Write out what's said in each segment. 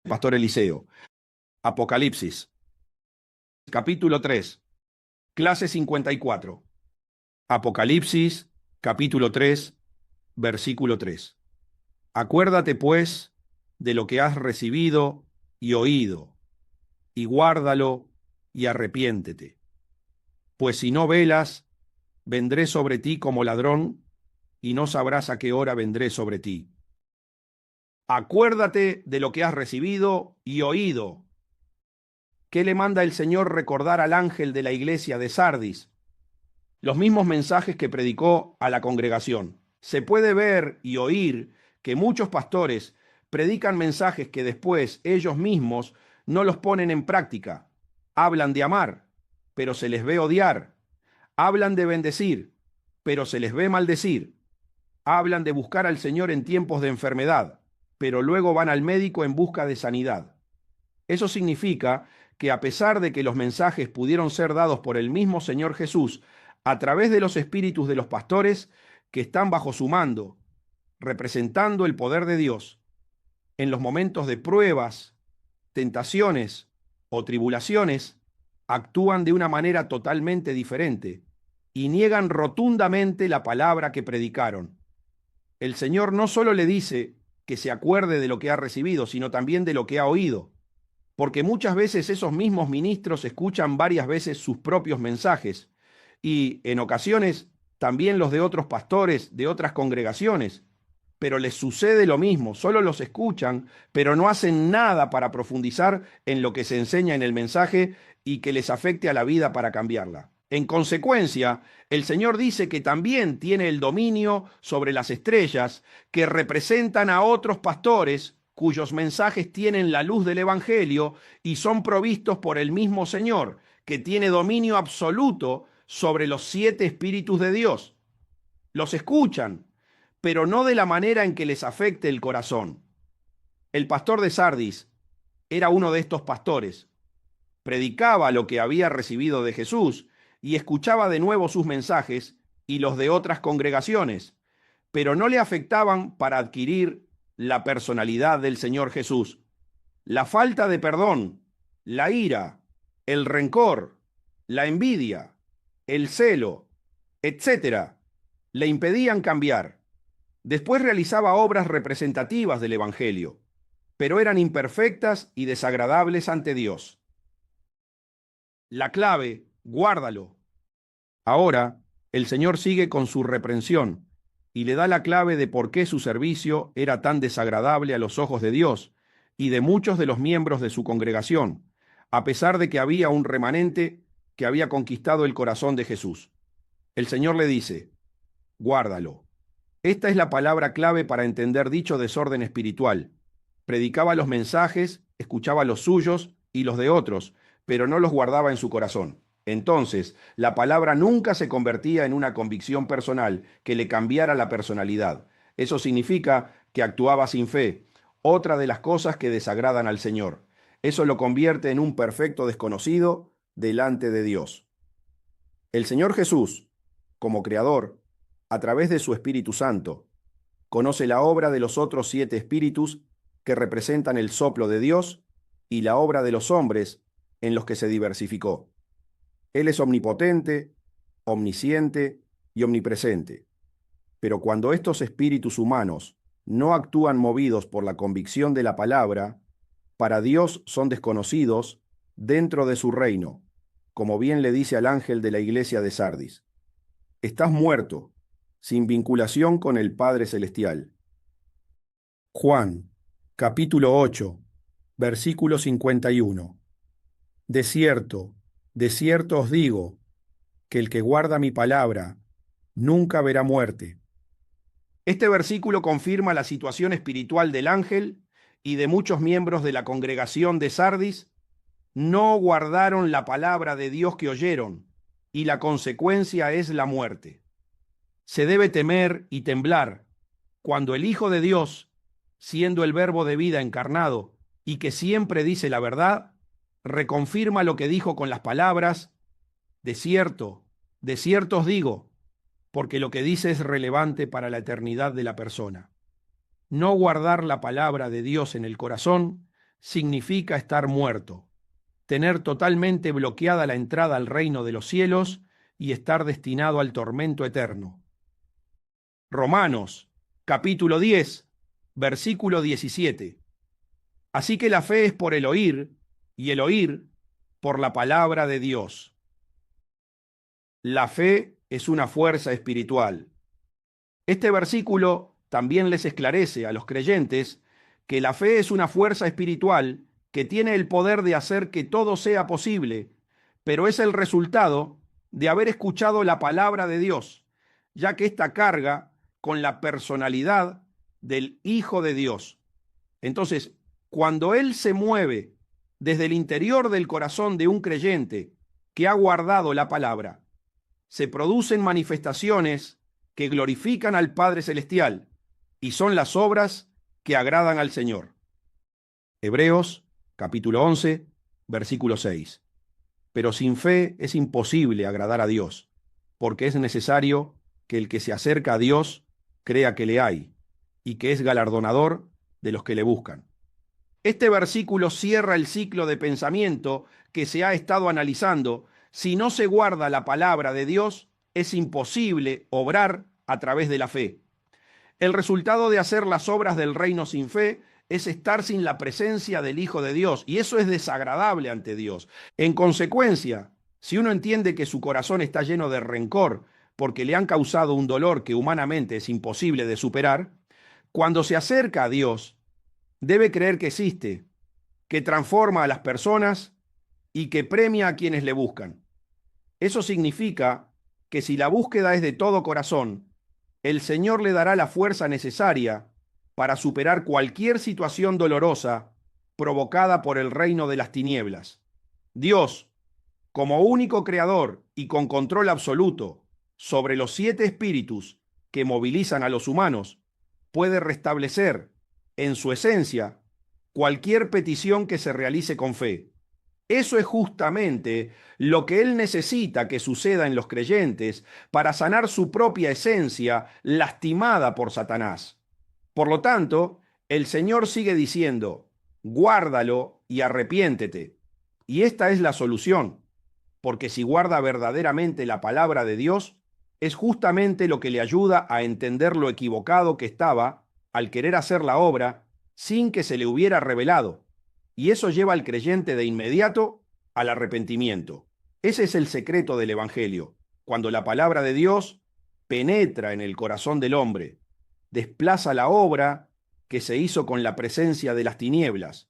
Pastor Eliseo. Apocalipsis. Capítulo 3. Clase 54. Apocalipsis, capítulo 3, versículo 3. Acuérdate, pues, de lo que has recibido y oído, y guárdalo y arrepiéntete. Pues si no velas, vendré sobre ti como ladrón, y no sabrás a qué hora vendré sobre ti. Acuérdate de lo que has recibido y oído. ¿Qué le manda el Señor recordar al ángel de la iglesia de Sardis? Los mismos mensajes que predicó a la congregación. Se puede ver y oír que muchos pastores predican mensajes que después ellos mismos no los ponen en práctica. Hablan de amar, pero se les ve odiar. Hablan de bendecir, pero se les ve maldecir. Hablan de buscar al Señor en tiempos de enfermedad, pero luego van al médico en busca de sanidad. Eso significa que a pesar de que los mensajes pudieron ser dados por el mismo Señor Jesús a través de los espíritus de los pastores que están bajo su mando, representando el poder de Dios, en los momentos de pruebas, tentaciones o tribulaciones, actúan de una manera totalmente diferente y niegan rotundamente la palabra que predicaron. El Señor no solo le dice que se acuerde de lo que ha recibido, sino también de lo que ha oído, porque muchas veces esos mismos ministros escuchan varias veces sus propios mensajes y en ocasiones también los de otros pastores de otras congregaciones, pero les sucede lo mismo, solo los escuchan, pero no hacen nada para profundizar en lo que se enseña en el mensaje y que les afecte a la vida para cambiarla. En consecuencia, el Señor dice que también tiene el dominio sobre las estrellas que representan a otros pastores cuyos mensajes tienen la luz del Evangelio y son provistos por el mismo Señor, que tiene dominio absoluto sobre los 7 espíritus de Dios. Los escuchan, pero no de la manera en que les afecte el corazón. El pastor de Sardis era uno de estos pastores. Predicaba lo que había recibido de Jesús y escuchaba de nuevo sus mensajes y los de otras congregaciones, pero no le afectaban para adquirir la personalidad del Señor Jesús. La falta de perdón, la ira, el rencor, la envidia, el celo, etcétera, le impedían cambiar. Después realizaba obras representativas del Evangelio, pero eran imperfectas y desagradables ante Dios. La clave, guárdalo. Ahora, el Señor sigue con su reprensión y le da la clave de por qué su servicio era tan desagradable a los ojos de Dios y de muchos de los miembros de su congregación, a pesar de que había un remanente que había conquistado el corazón de Jesús. El Señor le dice, guárdalo. Esta es la palabra clave para entender dicho desorden espiritual. Predicaba los mensajes, escuchaba los suyos y los de otros, pero no los guardaba en su corazón. Entonces, la palabra nunca se convertía en una convicción personal que le cambiara la personalidad. Eso significa que actuaba sin fe, otra de las cosas que desagradan al Señor. Eso lo convierte en un perfecto desconocido delante de Dios. El Señor Jesús, como Creador, a través de su Espíritu Santo, conoce la obra de los otros 7 espíritus que representan el soplo de Dios y la obra de los hombres en los que se diversificó. Él es omnipotente, omnisciente y omnipresente. Pero cuando estos espíritus humanos no actúan movidos por la convicción de la palabra, para Dios son desconocidos dentro de su reino, como bien le dice al ángel de la iglesia de Sardis. Estás muerto, sin vinculación con el Padre Celestial. Juan, capítulo 8, versículo 51. De cierto os digo, que el que guarda mi palabra nunca verá muerte. Este versículo confirma la situación espiritual del ángel y de muchos miembros de la congregación de Sardis. No guardaron la palabra de Dios que oyeron, y la consecuencia es la muerte. Se debe temer y temblar cuando el Hijo de Dios, siendo el Verbo de vida encarnado y que siempre dice la verdad, reconfirma lo que dijo con las palabras, de cierto os digo, porque lo que dice es relevante para la eternidad de la persona. No guardar la palabra de Dios en el corazón significa estar muerto, tener totalmente bloqueada la entrada al reino de los cielos y estar destinado al tormento eterno. Romanos, capítulo 10, versículo 17. Así que la fe es por el oír, y el oír por la palabra de Dios. La fe es una fuerza espiritual. Este versículo también les esclarece a los creyentes que la fe es una fuerza espiritual que tiene el poder de hacer que todo sea posible, pero es el resultado de haber escuchado la palabra de Dios, ya que esta carga con la personalidad del Hijo de Dios. Entonces, cuando Él se mueve desde el interior del corazón de un creyente que ha guardado la palabra, se producen manifestaciones que glorifican al Padre Celestial y son las obras que agradan al Señor. Hebreos, capítulo 11, versículo 6. Pero sin fe es imposible agradar a Dios, porque es necesario que el que se acerca a Dios crea que le hay y que es galardonador de los que le buscan. Este versículo cierra el ciclo de pensamiento que se ha estado analizando. Si no se guarda la palabra de Dios, es imposible obrar a través de la fe. El resultado de hacer las obras del reino sin fe es estar sin la presencia del Hijo de Dios, y eso es desagradable ante Dios. En consecuencia, si uno entiende que su corazón está lleno de rencor porque le han causado un dolor que humanamente es imposible de superar, cuando se acerca a Dios, debe creer que existe, que transforma a las personas y que premia a quienes le buscan. Eso significa que si la búsqueda es de todo corazón, el Señor le dará la fuerza necesaria para superar cualquier situación dolorosa provocada por el reino de las tinieblas. Dios, como único creador y con control absoluto sobre los 7 espíritus que movilizan a los humanos, puede restablecer en su esencia cualquier petición que se realice con fe. Eso es justamente lo que Él necesita que suceda en los creyentes para sanar su propia esencia lastimada por Satanás. Por lo tanto, el Señor sigue diciendo, guárdalo y arrepiéntete. Y esta es la solución, porque si guarda verdaderamente la palabra de Dios, es justamente lo que le ayuda a entender lo equivocado que estaba al querer hacer la obra sin que se le hubiera revelado. Y eso lleva al creyente de inmediato al arrepentimiento. Ese es el secreto del Evangelio. Cuando la palabra de Dios penetra en el corazón del hombre, desplaza la obra que se hizo con la presencia de las tinieblas.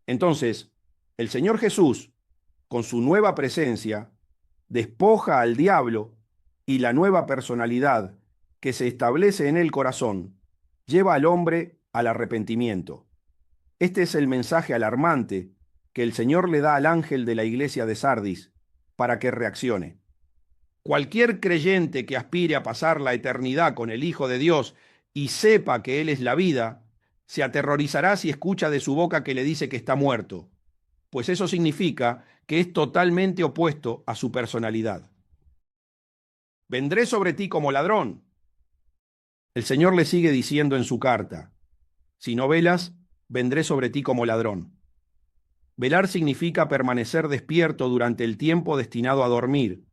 Entonces, el Señor Jesús, con su nueva presencia, despoja al diablo y la nueva personalidad que se establece en el corazón lleva al hombre al arrepentimiento. Este es el mensaje alarmante que el Señor le da al ángel de la iglesia de Sardis para que reaccione. Cualquier creyente que aspire a pasar la eternidad con el Hijo de Dios y sepa que Él es la vida, se aterrorizará si escucha de su boca que le dice que está muerto, pues eso significa que es totalmente opuesto a su personalidad. Vendré sobre ti como ladrón. El Señor le sigue diciendo en su carta, si no velas, vendré sobre ti como ladrón. Velar significa permanecer despierto durante el tiempo destinado a dormir.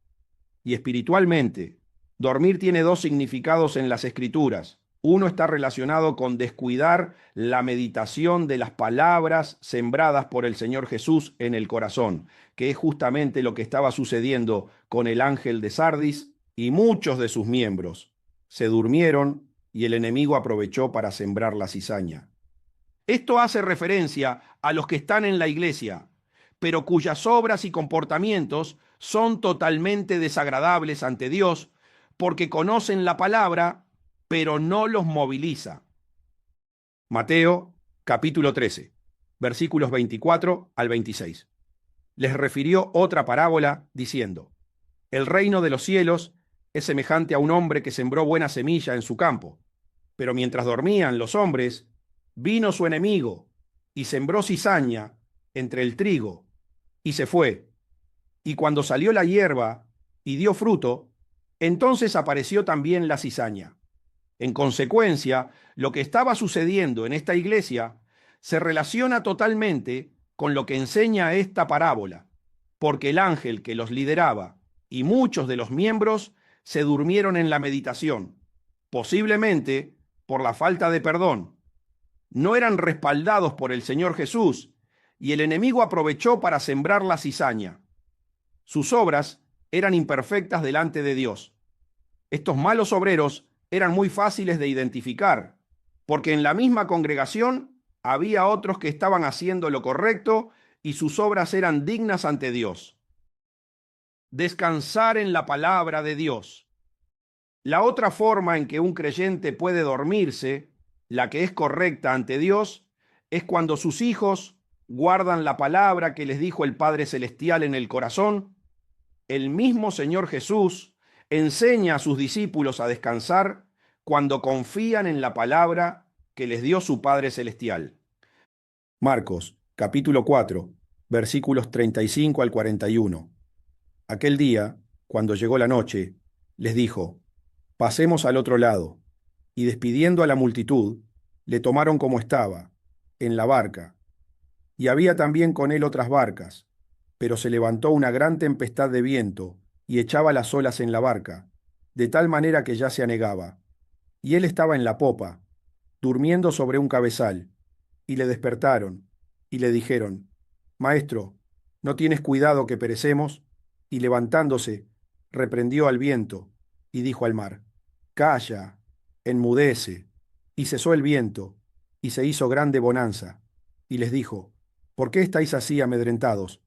Y espiritualmente, dormir tiene 2 significados en las Escrituras. Uno está relacionado con descuidar la meditación de las palabras sembradas por el Señor Jesús en el corazón, que es justamente lo que estaba sucediendo con el ángel de Sardis y muchos de sus miembros. Se durmieron y el enemigo aprovechó para sembrar la cizaña. Esto hace referencia a los que están en la iglesia, pero cuyas obras y comportamientos son totalmente desagradables ante Dios, porque conocen la palabra, pero no los moviliza. Mateo, capítulo 13, versículos 24 al 26. Les refirió otra parábola diciendo, el reino de los cielos es semejante a un hombre que sembró buena semilla en su campo, pero mientras dormían los hombres, vino su enemigo y sembró cizaña entre el trigo y se fue. Y cuando salió la hierba y dio fruto, entonces apareció también la cizaña. En consecuencia, lo que estaba sucediendo en esta iglesia se relaciona totalmente con lo que enseña esta parábola, porque el ángel que los lideraba y muchos de los miembros se durmieron en la meditación, posiblemente por la falta de perdón. No eran respaldados por el Señor Jesús, y el enemigo aprovechó para sembrar la cizaña. Sus obras eran imperfectas delante de Dios. Estos malos obreros eran muy fáciles de identificar, porque en la misma congregación había otros que estaban haciendo lo correcto y sus obras eran dignas ante Dios. Descansar en la palabra de Dios. La otra forma en que un creyente puede dormirse, la que es correcta ante Dios, es cuando sus hijos guardan la palabra que les dijo el Padre Celestial en el corazón. El mismo Señor Jesús enseña a sus discípulos a descansar cuando confían en la palabra que les dio su Padre Celestial. Marcos, capítulo 4, versículos 35 al 41. Aquel día, cuando llegó la noche, les dijo: pasemos al otro lado. Y despidiendo a la multitud, le tomaron como estaba, en la barca. Y había también con él otras barcas, pero se levantó una gran tempestad de viento y echaba las olas en la barca, de tal manera que ya se anegaba. Y él estaba en la popa, durmiendo sobre un cabezal, y le despertaron, y le dijeron: Maestro, ¿no tienes cuidado que perecemos? Y levantándose, reprendió al viento, y dijo al mar: Calla, enmudece. Y cesó el viento, y se hizo grande bonanza. Y les dijo: ¿por qué estáis así amedrentados?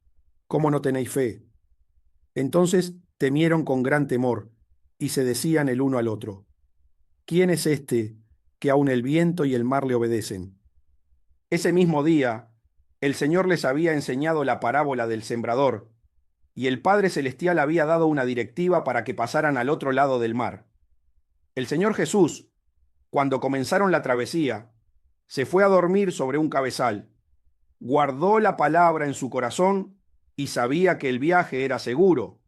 ¿Cómo no tenéis fe? Entonces temieron con gran temor, y se decían el uno al otro: ¿quién es este que aun el viento y el mar le obedecen? Ese mismo día, el Señor les había enseñado la parábola del sembrador, y el Padre Celestial había dado una directiva para que pasaran al otro lado del mar. El Señor Jesús, cuando comenzaron la travesía, se fue a dormir sobre un cabezal, guardó la palabra en su corazón y sabía que el viaje era seguro,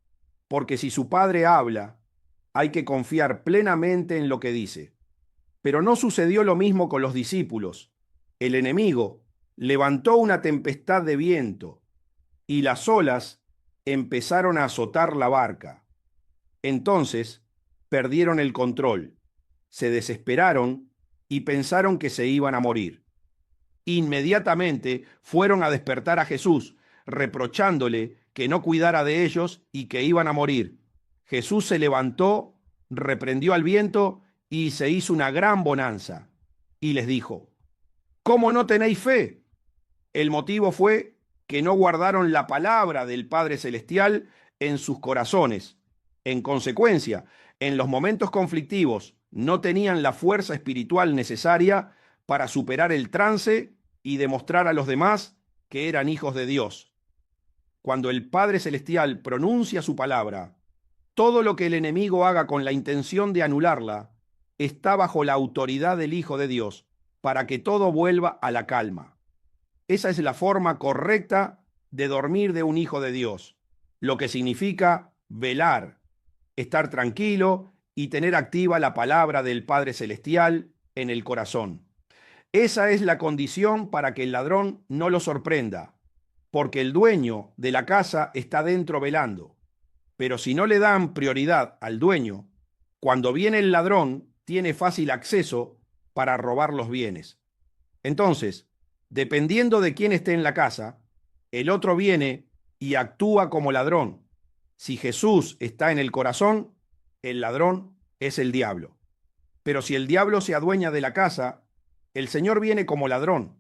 porque si su Padre habla, hay que confiar plenamente en lo que dice. Pero no sucedió lo mismo con los discípulos. El enemigo levantó una tempestad de viento y las olas empezaron a azotar la barca. Entonces perdieron el control, se desesperaron y pensaron que se iban a morir. Inmediatamente fueron a despertar a Jesús, reprochándole que no cuidara de ellos y que iban a morir. Jesús se levantó, reprendió al viento y se hizo una gran bonanza. Y les dijo: ¿cómo no tenéis fe? El motivo fue que no guardaron la palabra del Padre Celestial en sus corazones. En consecuencia, en los momentos conflictivos no tenían la fuerza espiritual necesaria para superar el trance y demostrar a los demás que eran hijos de Dios. Cuando el Padre Celestial pronuncia su palabra, todo lo que el enemigo haga con la intención de anularla está bajo la autoridad del Hijo de Dios, para que todo vuelva a la calma. Esa es la forma correcta de dormir de un hijo de Dios, lo que significa velar, estar tranquilo y tener activa la palabra del Padre Celestial en el corazón. Esa es la condición para que el ladrón no lo sorprenda, porque el dueño de la casa está dentro velando. Pero si no le dan prioridad al dueño, cuando viene el ladrón, tiene fácil acceso para robar los bienes. Entonces, dependiendo de quién esté en la casa, el otro viene y actúa como ladrón. Si Jesús está en el corazón, el ladrón es el diablo. Pero si el diablo se adueña de la casa, el Señor viene como ladrón.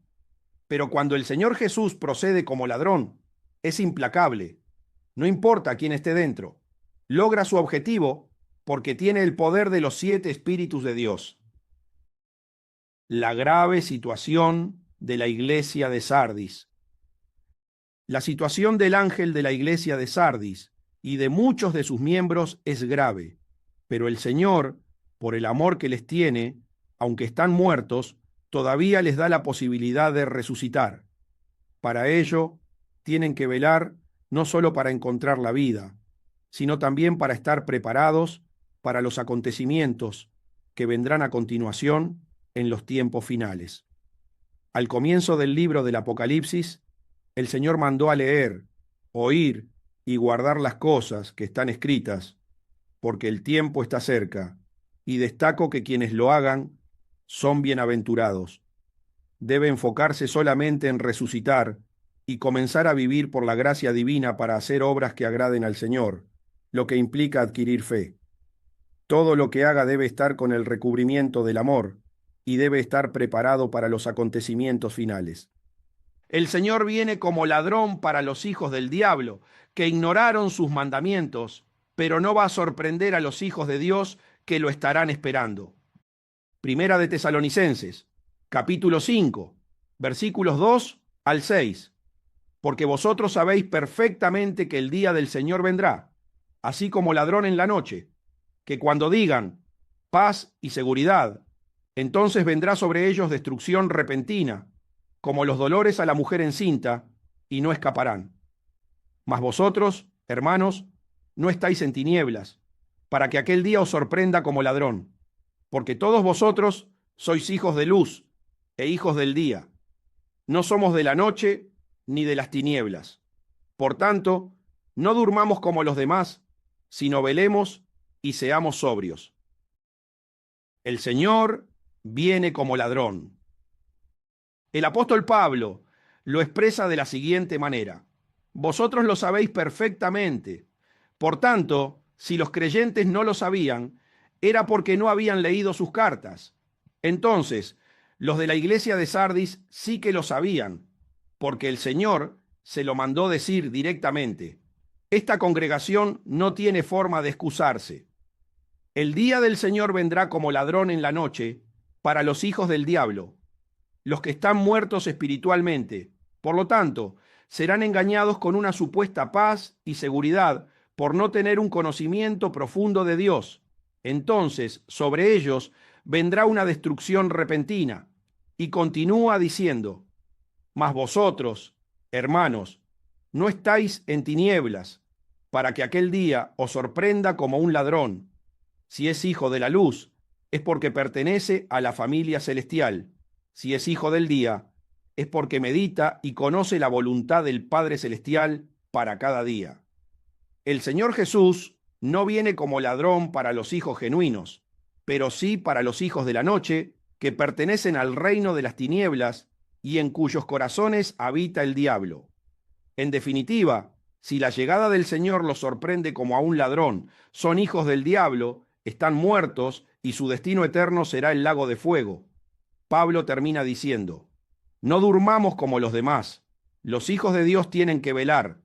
Pero cuando el Señor Jesús procede como ladrón, es implacable. No importa quién esté dentro. Logra su objetivo porque tiene el poder de los 7 espíritus de Dios. La grave situación de la iglesia de Sardis. La situación del ángel de la iglesia de Sardis y de muchos de sus miembros es grave, pero el Señor, por el amor que les tiene, aunque están muertos, todavía les da la posibilidad de resucitar. Para ello, tienen que velar no solo para encontrar la vida, sino también para estar preparados para los acontecimientos que vendrán a continuación en los tiempos finales. Al comienzo del libro del Apocalipsis, el Señor mandó a leer, oír y guardar las cosas que están escritas, porque el tiempo está cerca, y destaco que quienes lo hagan son bienaventurados. Debe enfocarse solamente en resucitar y comenzar a vivir por la gracia divina para hacer obras que agraden al Señor, lo que implica adquirir fe. Todo lo que haga debe estar con el recubrimiento del amor y debe estar preparado para los acontecimientos finales. El Señor viene como ladrón para los hijos del diablo, que ignoraron sus mandamientos, pero no va a sorprender a los hijos de Dios que lo estarán esperando. Primera de Tesalonicenses, capítulo 5, versículos 2 al 6. Porque vosotros sabéis perfectamente que el día del Señor vendrá, así como ladrón en la noche, que cuando digan paz y seguridad, entonces vendrá sobre ellos destrucción repentina, como los dolores a la mujer encinta, y no escaparán. Mas vosotros, hermanos, no estáis en tinieblas, para que aquel día os sorprenda como ladrón, porque todos vosotros sois hijos de luz e hijos del día. No somos de la noche ni de las tinieblas. Por tanto, no durmamos como los demás, sino velemos y seamos sobrios. El Señor viene como ladrón. El apóstol Pablo lo expresa de la siguiente manera: vosotros lo sabéis perfectamente. Por tanto, si los creyentes no lo sabían, era porque no habían leído sus cartas. Entonces, los de la iglesia de Sardis sí que lo sabían, porque el Señor se lo mandó decir directamente. Esta congregación no tiene forma de excusarse. El día del Señor vendrá como ladrón en la noche para los hijos del diablo, los que están muertos espiritualmente. Por lo tanto, serán engañados con una supuesta paz y seguridad por no tener un conocimiento profundo de Dios. Entonces, sobre ellos vendrá una destrucción repentina. Y continúa diciendo: mas vosotros, hermanos, no estáis en tinieblas, para que aquel día os sorprenda como un ladrón. Si es hijo de la luz, es porque pertenece a la familia celestial. Si es hijo del día, es porque medita y conoce la voluntad del Padre Celestial para cada día. El Señor Jesús no viene como ladrón para los hijos genuinos, pero sí para los hijos de la noche, que pertenecen al reino de las tinieblas y en cuyos corazones habita el diablo. En definitiva, si la llegada del Señor los sorprende como a un ladrón, son hijos del diablo, están muertos y su destino eterno será el lago de fuego. Pablo termina diciendo: no durmamos como los demás. Los hijos de Dios tienen que velar,